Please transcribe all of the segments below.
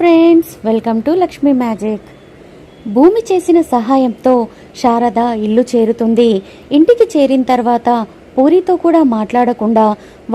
Friends, welcome to Lakshmi magic. భూమి చేసిన సహాయంతో శారద ఇల్లు చేరుతుంది. ఇంటికి చేరిన తర్వాత పూరితో కూడా మాట్లాడకుండా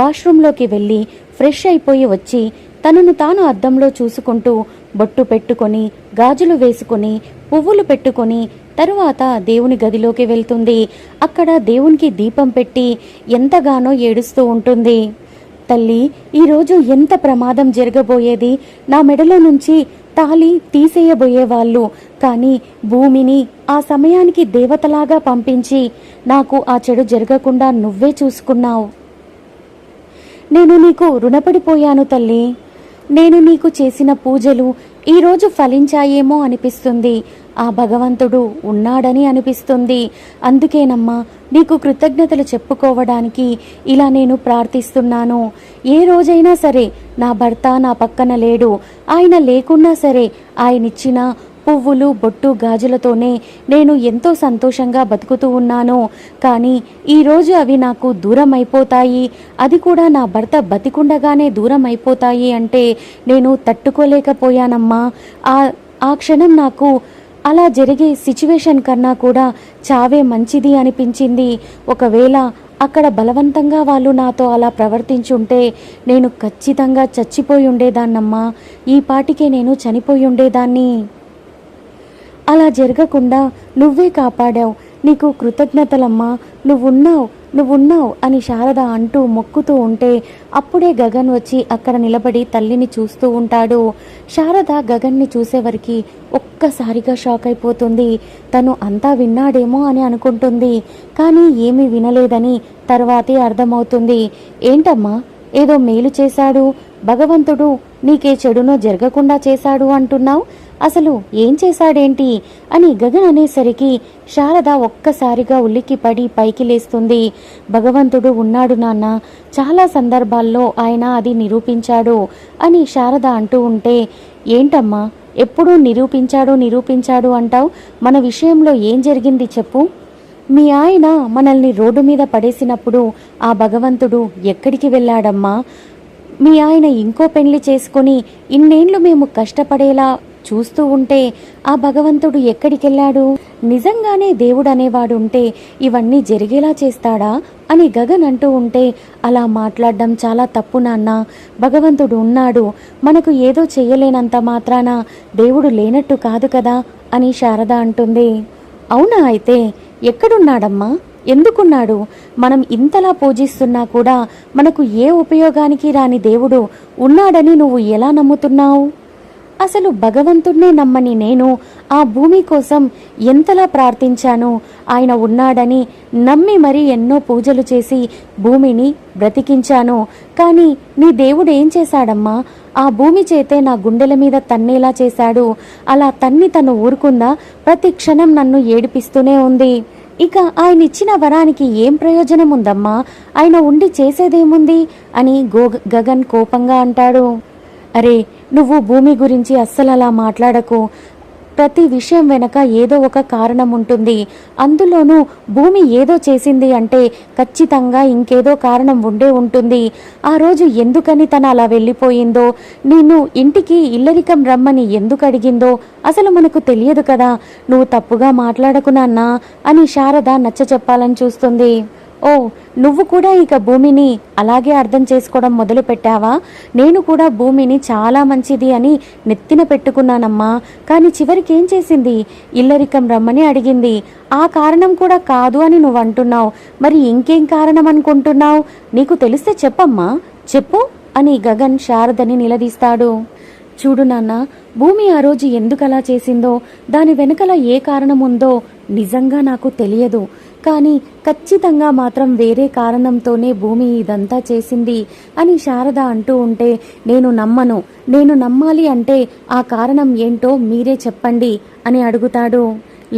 వాష్రూంలోకి వెళ్ళి ఫ్రెష్ అయిపోయి వచ్చి తనను తాను అద్దంలో చూసుకుంటూ బొట్టు పెట్టుకొని గాజులు వేసుకొని పువ్వులు పెట్టుకొని తరువాత దేవుని గదిలోకి వెళ్తుంది. అక్కడ దేవునికి దీపం పెట్టి ఎంతగానో ఏడుస్తూ ఉంటుంది. తల్లి, ఈరోజు ఎంత ప్రమాదం జరగబోయేది. నా మెడలో నుంచి తాళి తీసేయబోయేవాళ్ళు, కానీ భూమిని ఆ సమయానికి దేవతలాగా పంపించి నాకు ఆ చెడు జరగకుండా నువ్వే చూసుకున్నావు. నేను నీకు రుణపడిపోయాను తల్లి. నేను నీకు చేసిన పూజలు ఈరోజు ఫలించాయేమో అనిపిస్తుంది. ఆ భగవంతుడు ఉన్నాడని అనిపిస్తుంది. అందుకేనమ్మా నీకు కృతజ్ఞతలు చెప్పుకోవడానికి ఇలా నేను ప్రార్థిస్తున్నాను. ఏ రోజైనా సరే నా భర్త నా పక్కన లేడు, ఆయన లేకున్నా సరే ఆయనిచ్చిన పువ్వులు బొట్టు గాజులతోనే నేను ఎంతో సంతోషంగా బతుకుతూ ఉన్నాను. కానీ ఈరోజు అవి నాకు దూరం అయిపోతాయి, అది కూడా నా భర్త బతికుండగానే దూరం అయిపోతాయి అంటే నేను తట్టుకోలేకపోయానమ్మా. ఆ క్షణం నాకు అలా జరిగే సిచ్యువేషన్ కన్నా కూడా చావే మంచిది అనిపించింది. ఒకవేళ అక్కడ బలవంతంగా వాళ్ళు నాతో అలా ప్రవర్తించుంటే నేను ఖచ్చితంగా చచ్చిపోయి ఉండేదాన్నమ్మా. ఈ పాటికే నేను చనిపోయి ఉండేదాన్ని. అలా జరగకుండా నువ్వే కాపాడావు. నీకు కృతజ్ఞతలమ్మా. నువ్వున్నావు అని శారద అంటూ మొక్కుతూ ఉంటే అప్పుడే గగన్ వచ్చి అక్కడ నిలబడి తల్లిని చూస్తూ ఉంటాడు. శారద గగన్ని చూసేవరికి ఒక్కసారిగా షాక్ అయిపోతుంది. తను అంతా విన్నాడేమో అని అనుకుంటుంది, కానీ ఏమీ వినలేదని తర్వాతే అర్థమవుతుంది. ఏంటమ్మా, ఏదో మేలు చేశాడు భగవంతుడు, నీకే చెడునో జరగకుండా చేశాడు అంటున్నావు. అసలు ఏం చేశాడేంటి అని గగన్ అనేసరికి శారద ఒక్కసారిగా ఉలిక్కి పడి పైకి లేస్తుంది. భగవంతుడు ఉన్నాడు నాన్న, చాలా సందర్భాల్లో ఆయన అది నిరూపించాడు అని శారద అంటూ ఉంటే, ఏంటమ్మా ఎప్పుడూ నిరూపించాడు అంటావు? మన విషయంలో ఏం జరిగింది చెప్పు. మీ ఆయన మనల్ని రోడ్డు మీద పడేసినప్పుడు ఆ భగవంతుడు ఎక్కడికి వెళ్ళాడమ్మా? మీ ఆయన ఇంకో పెళ్లి చేసుకొని ఇన్నేళ్లు మేము కష్టపడేలా చూస్తూ ఉంటే ఆ భగవంతుడు ఎక్కడికెళ్ళాడు? నిజంగానే దేవుడు అనేవాడు ఉంటే ఇవన్నీ జరిగేలా చేస్తాడా అని గగన్ అంటూ ఉంటే, అలా మాట్లాడడం చాలా తప్పు నాన్న. భగవంతుడు ఉన్నాడు, మనకు ఏదో చెయ్యలేనంత మాత్రాన దేవుడు లేనట్టు కాదు కదా అని శారద అంటుంది. అవునా, అయితే ఎక్కడున్నాడమ్మా? ఎందుకున్నాడు? మనం ఇంతలా పూజిస్తున్నా కూడా మనకు ఏ ఉపయోగానికి రాని దేవుడు ఉన్నాడని నువ్వు ఎలా నమ్ముతున్నావు? అసలు భగవంతుడినే నమ్మని నేను ఆ భూమి కోసం ఎంతలా ప్రార్థించాను. ఆయన ఉన్నాడని నమ్మి మరీ ఎన్నో పూజలు చేసి భూమిని బ్రతికించాను. కానీ నీ దేవుడు ఏం చేశాడమ్మా? ఆ భూమి చేతే నా గుండెల మీద తన్నేలా చేశాడు. అలా తన్ని తను ఊరుకుందా? ప్రతి క్షణం నన్ను ఏడిపిస్తూనే ఉంది. ఇక ఆయన ఇచ్చిన వరానికి ఏం ప్రయోజనం ఉందమ్మా? ఆయన ఉండి చేసేదేముంది అని గగన్ కోపంగా అంటాడు. అరే, నువ్వు భూమి గురించి అస్సలు అలా మాట్లాడకు. ప్రతి విషయం వెనక ఏదో ఒక కారణం ఉంటుంది. అందులోనూ భూమి ఏదో చేసింది అంటే ఖచ్చితంగా ఇంకేదో కారణం ఉండే ఉంటుంది. ఆ రోజు ఎందుకని తను అలా వెళ్ళిపోయిందో, నేను ఇంటికి ఇల్లరికం రమ్మని ఎందుకు అడిగిందో అసలు మనకు తెలియదు కదా. నువ్వు తప్పుగా మాట్లాడకు నాన్నా అని శారద నచ్చ చెప్పాలని చూస్తుంది. ఓ, నువ్వు కూడా ఇక భూమిని అలాగే అర్థం చేసుకోవడం మొదలు పెట్టావా? నేను కూడా భూమిని చాలా మంచిది అని నెత్తిన పెట్టుకున్నానమ్మా. కానీ చివరికి ఏం చేసింది? ఇల్లరికం రమ్మని అడిగింది. ఆ కారణం కూడా కాదు అని నువ్వు అంటున్నావు. మరి ఇంకేం కారణం అనుకుంటున్నావు? నీకు తెలిస్తే చెప్పమ్మా, చెప్పు అని గగన్ శారదని నిలదీస్తాడు. చూడు నాన్న, భూమి ఆ రోజు ఎందుకలా చేసిందో, దాని వెనుకల ఏ కారణం ఉందో నిజంగా నాకు తెలియదు. కానీ ఖచ్చితంగా మాత్రం వేరే కారణంతోనే భూమి ఇదంతా చేసింది అని శారద అంటూ ఉంటే, నేను నమ్మాలి అంటే ఆ కారణం ఏంటో మీరే చెప్పండి అని అడుగుతాడు.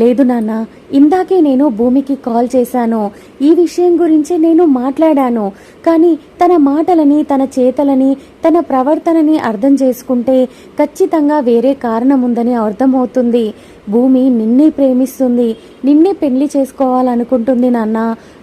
లేదు నాన్న, ఇందాకే నేను భూమికి కాల్ చేశాను. ఈ విషయం గురించి నేను మాట్లాడాను. కానీ తన మాటలని, తన చేతలని, తన ప్రవర్తనని అర్థం చేసుకుంటే ఖచ్చితంగా వేరే కారణం ఉందని అర్థమవుతుంది. భూమి నిన్నే ప్రేమిస్తుంది, నిన్నే పెళ్లి చేసుకోవాలనుకుంటుంది నాన్న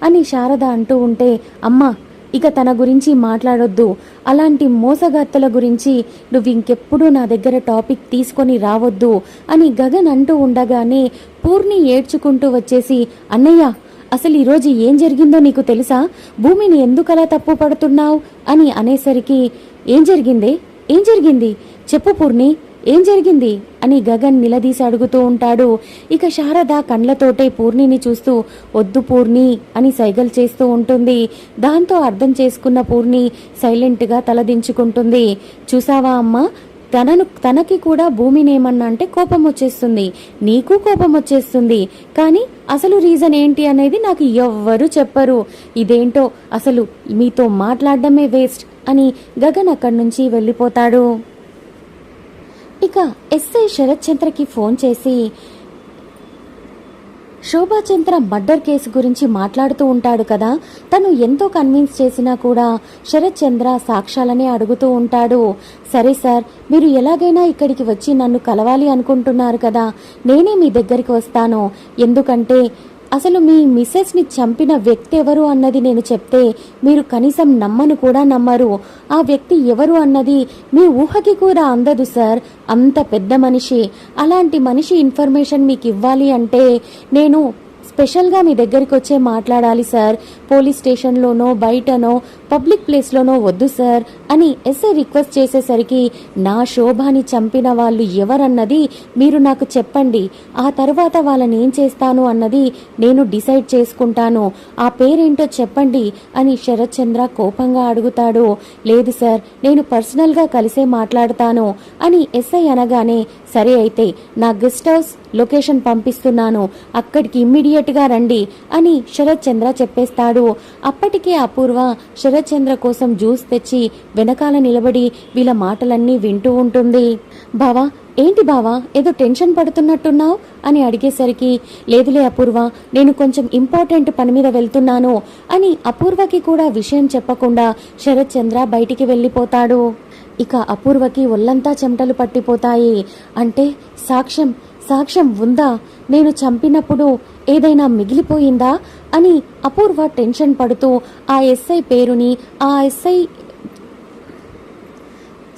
అని శారద అంటూ ఉంటే, అమ్మా ఇక తన గురించి మాట్లాడొద్దు, అలాంటి మోసగత్తల గురించి నువ్వు ఇంకెప్పుడు నా దగ్గర టాపిక్ తీసుకొని రావద్దు అని గగన్ అంటూ ఉండగానే పూర్ణి ఏడ్చుకుంటూ వచ్చేసి, అన్నయ్య అసలు ఈరోజు ఏం జరిగిందో నీకు తెలుసా? భూమిని ఎందుకలా తప్పు పడుతున్నావు అని అనేసరికి, ఏం జరిగింది చెప్పు పూర్ణి, ఏం జరిగింది అని గగన్ నిలదీసి అడుగుతూ ఉంటాడు. ఇక శారద కండ్లతోటే పూర్ణిని చూస్తూ వద్దు పూర్ణి అని సైగలు చేస్తూ ఉంటుంది. దాంతో అర్థం చేసుకున్న పూర్ణి సైలెంట్గా తలదించుకుంటుంది. చూసావా అమ్మా, తనకి కూడా భూమిని ఏమన్నా అంటే కోపం వచ్చేస్తుంది, నీకు కోపం వచ్చేస్తుంది, కానీ అసలు రీజన్ ఏంటి అనేది నాకు ఎవ్వరూ చెప్పరు. ఇదేంటో అసలు మీతో మాట్లాడడమే వేస్ట్ అని గగన్ అక్కడి నుంచి వెళ్ళిపోతాడు. ఇక ఎస్ఐ శరత్ చంద్రకి ఫోన్ చేసి శోభాచంద్ర మర్డర్ కేసు గురించి మాట్లాడుతూ ఉంటాడు కదా, తను ఎంతో కన్విన్స్ చేసినా కూడా శరత్ చంద్ర సాక్ష్యాలనే అడుగుతూ ఉంటాడు. సరే సార్, మీరు ఎలాగైనా ఇక్కడికి వచ్చి నన్ను కలవాలి అనుకుంటున్నారు కదా, నేనే మీ దగ్గరికి వస్తాను. ఎందుకంటే అసలు మీ మిస్సెస్ని చంపిన వ్యక్తి ఎవరు అన్నది నేను చెప్తే మీరు కనీసం నమ్మను కూడా నమ్మరు. ఆ వ్యక్తి ఎవరు అన్నది మీ ఊహకి కూడా అందదు సార్, అంత పెద్ద మనిషి. అలాంటి మనిషి ఇన్ఫర్మేషన్ మీకు ఇవ్వాలి అంటే నేను స్పెషల్గా మీ దగ్గరికి వచ్చే మాట్లాడాలి సార్. పోలీస్ స్టేషన్లోనో బయటనో పబ్లిక్ ప్లేస్లోనో వద్దు సార్ అని ఎస్ఐ రిక్వెస్ట్ చేసేసరికి, నా శోభాని చంపిన వాళ్ళు ఎవరన్నది మీరు నాకు చెప్పండి, ఆ తర్వాత వాళ్ళని ఏం చేస్తాను అన్నది నేను డిసైడ్ చేసుకుంటాను, ఆ పేరేంటో చెప్పండి అని శరత్ చంద్ర కోపంగా అడుగుతాడు. లేదు సార్, నేను పర్సనల్గా కలిసే మాట్లాడతాను అని ఎస్ఐ అనగానే, సరే అయితే నా గెస్ట్ హౌస్ లొకేషన్ పంపిస్తున్నాను, అక్కడికి ఇమ్మీడియట్గా రండి అని శరత్ చంద్ర చెప్పేస్తాడు. అప్పటికే అపూర్వ శరత్ చంద్ర కోసం జ్యూస్ తెచ్చి వెనకాల నిలబడి వీళ్ళ మాటలన్నీ వింటూ ఉంటుంది. బావా, ఏంటి బావా ఏదో టెన్షన్ పడుతున్నట్టున్నావు అని అడిగేసరికి, లేదులే అపూర్వ, నేను కొంచెం ఇంపార్టెంట్ పని మీద వెళ్తున్నాను అని అపూర్వకి కూడా విషయం చెప్పకుండా శరత్ చంద్ర బయటికి వెళ్ళిపోతాడు. ఇక అపూర్వకి ఒళ్ళంతా చెమటలు పట్టిపోతాయి. అంటే సాక్ష్యం ఉందా? నేను చంపినప్పుడు ఏదైనా మిగిలిపోయిందా అని అపూర్వ టెన్షన్ పడుతూ ఆ ఎస్ఐ పేరుని, ఆ ఎస్ఐ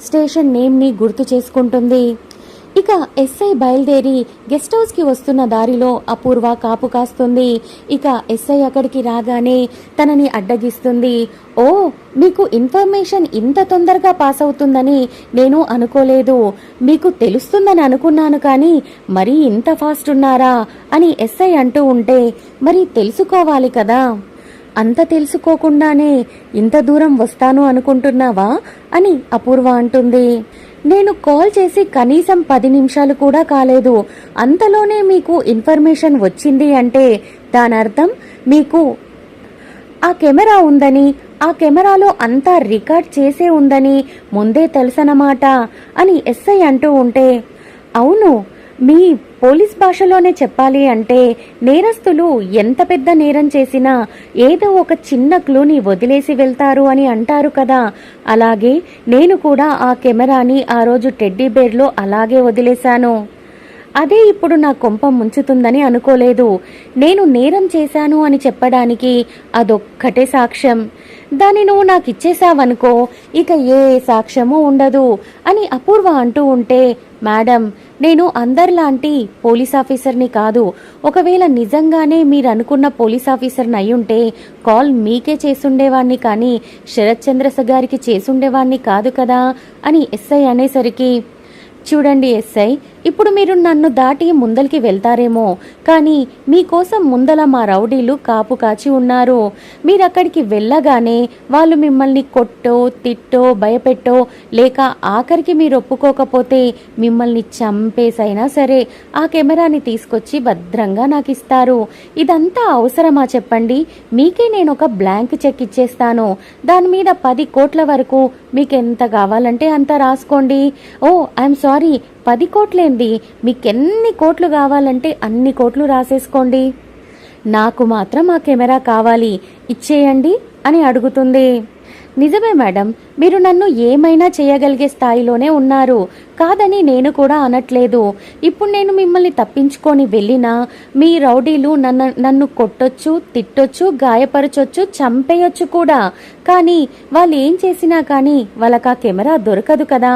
స్టేషన్ నేమ్ని గుర్తు చేసుకుంటుంది. ఇక ఎస్ఐ బయలుదేరి గెస్ట్ హౌస్కి వస్తున్న దారిలో అపూర్వ కాపు కాస్తుంది. ఇక ఎస్ఐ అక్కడికి రాగానే తనని అడ్డగిస్తుంది. ఓ, మీకు ఇన్ఫర్మేషన్ ఇంత తొందరగా పాస్ అవుతుందని నేను అనుకోలేదు, మీకు తెలుస్తుందని అనుకున్నాను, కానీ మరీ ఇంత ఫాస్ట్ ఉన్నారా అని ఎస్ఐ అంటూ ఉంటే, మరి తెలుసుకోవాలి కదా, అంత తెలుసుకోకుండానే ఇంత దూరం వస్తాను అనుకుంటున్నావా అని అపూర్వ అంటుంది. నేను కాల్ చేసి కనీసం 10 నిమిషాలు కూడా కాలేదు, అంతలోనే మీకు ఇన్ఫర్మేషన్ వచ్చింది అంటే దాని అర్థం మీకు ఆ కెమెరా ఉందని, ఆ కెమెరాలో అంతా రికార్డ్ చేసే ఉందని ముందే తెలుసన్నమాట అని ఎస్ఐ అంటూ ఉంటే, అవును, మీ పోలీస్ భాషలోనే చెప్పాలి అంటే నేరస్తులు ఎంత పెద్ద నేరం చేసినా ఏదో ఒక చిన్న క్లూని వదిలేసి వెళ్తారు అని అంటారు కదా, అలాగే నేను కూడా ఆ కెమెరాని ఆ రోజు టెడ్డీ బేర్లో అలాగే వదిలేశాను. అదే ఇప్పుడు నా కొంప ముంచుతుందని అనుకోలేదు. నేను నేరం చేశాను అని చెప్పడానికి అదొక్కటే సాక్ష్యం. దాన్ని నువ్వు నాకు ఇచ్చేసావనుకో ఇక ఏ సాక్ష్యమూ ఉండదు అని అపూర్వ అంటూ ఉంటే, మేడం, నేను అందరిలాంటి పోలీస్ ఆఫీసర్ని కాదు. ఒకవేళ నిజంగానే మీరు అనుకున్న పోలీస్ ఆఫీసర్ని అయ్యుంటే కాల్ మీకే చేసుండేవాణ్ణి, కానీ శరత్ చంద్ర గారికి చేసుండేవాణ్ణి కాదు కదా అని ఎస్ఐ అనేసరికి, చూడండి ఎస్ఐ, ఇప్పుడు మీరు నన్ను దాటి ముందలికి వెళ్తారేమో, కానీ మీకోసం ముందల మా రౌడీలు కాపు కాచి ఉన్నారు. మీరక్కడికి వెళ్ళగానే వాళ్ళు మిమ్మల్ని కొట్టో తిట్టో భయపెట్టో లేక ఆఖరికి మీరు ఒప్పుకోకపోతే మిమ్మల్ని చంపేసైనా సరే ఆ కెమెరాని తీసుకొచ్చి భద్రంగా నాకు ఇస్తారు. ఇదంతా అవసరమా చెప్పండి? మీకే నేను ఒక బ్లాంక్ చెక్ ఇచ్చేస్తాను, దాని మీద 10 కోట్ల వరకు మీకెంత కావాలంటే అంత రాసుకోండి. ఓ, ఐఎమ్ సారీ, 10 కోట్లేంది, మీకెన్ని కోట్లు కావాలంటే అన్ని కోట్లు రాసేసుకోండి, నాకు మాత్రం ఆ కెమెరా కావాలి, ఇచ్చేయండి అని అడుగుతుంది. నిజమే మేడం, మీరు నన్ను ఏమైనా చేయగలిగే స్థాయిలోనే ఉన్నారు, కాదని నేను కూడా అనట్లేదు. ఇప్పుడు నేను మిమ్మల్ని తప్పించుకొని వెళ్ళినా మీ రౌడీలు నన్ను కొట్టొచ్చు, తిట్టొచ్చు, గాయపరచొచ్చు, చంపేయొచ్చు కూడా. కానీ వాళ్ళు ఏం చేసినా కానీ వాళ్ళకి ఆ కెమెరా దొరకదు కదా.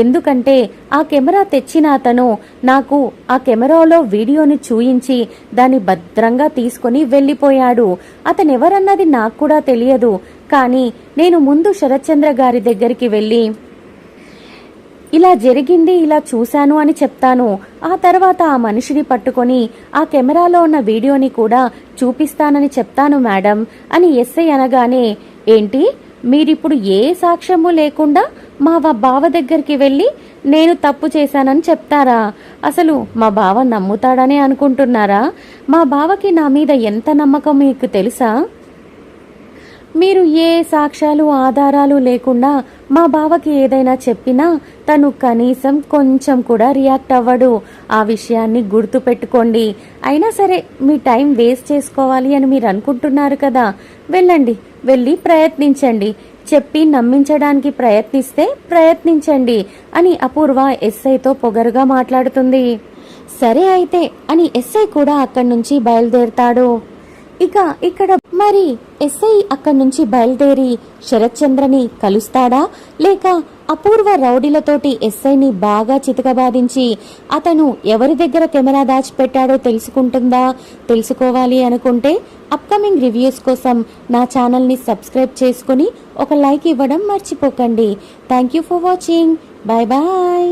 ఎందుకంటే ఆ కెమెరా తెచ్చిన అతను నాకు ఆ కెమెరాలో వీడియోని చూయించి దాన్ని భద్రంగా తీసుకొని వెళ్ళిపోయాడు. అతనెవరన్నది నాకు కూడా తెలియదు. కానీ నేను ముందు శరత్చంద్ర గారి దగ్గరికి వెళ్ళి ఇలా జరిగింది, ఇలా చూశాను అని చెప్తాను. ఆ తర్వాత ఆ మనిషిని పట్టుకొని ఆ కెమెరాలో ఉన్న వీడియోని కూడా చూపిస్తానని చెప్తాను మేడం అని ఎస్ఐ అనగానే, ఏంటి మీరిప్పుడు ఏ సాక్ష్యము లేకుండా మా బావ దగ్గరికి వెళ్ళి నేను తప్పు చేశానని చెప్తారా? అసలు మా బావ నమ్ముతాడనే అనుకుంటున్నారా? మా బావకి నా మీద ఎంత నమ్మకం మీకు తెలుసా? మీరు ఏ సాక్ష్యాలు ఆధారాలు లేకుండా మా బావకి ఏదైనా చెప్పినా తను కనీసం కొంచెం కూడా రియాక్ట్ అవ్వడు. ఆ విషయాన్ని గుర్తు పెట్టుకోండి. అయినా సరే మీ టైం వేస్ట్ చేసుకోవాలి అని మీరు అనుకుంటున్నారు కదా, వెళ్ళండి, వెళ్ళి ప్రయత్నించండి. చెప్పి నమ్మించడానికి ప్రయత్నించండి అని అపూర్వ ఎస్ఐతో పొగరుగా మాట్లాడుతుంది. సరే అయితే అని ఎస్ఐ కూడా అక్కడి నుంచి బయలుదేరతాడు. ఇక ఇక్కడ మరి ఎస్ఐ అక్కడి నుంచి బయలుదేరి శరత్చంద్రని కలుస్తాడా, లేక అపూర్వ రౌడీలతోటి ఎస్ఐని బాగా చితకబాదించి అతను ఎవరి దగ్గర కెమెరా దాచిపెట్టాడో తెలుసుకోవాలి అనుకుంటే అప్కమింగ్ రివ్యూస్ కోసం నా ఛానల్ని సబ్స్క్రైబ్ చేసుకుని ఒక లైక్ ఇవ్వడం మర్చిపోకండి. Thank you for watching. Bye bye.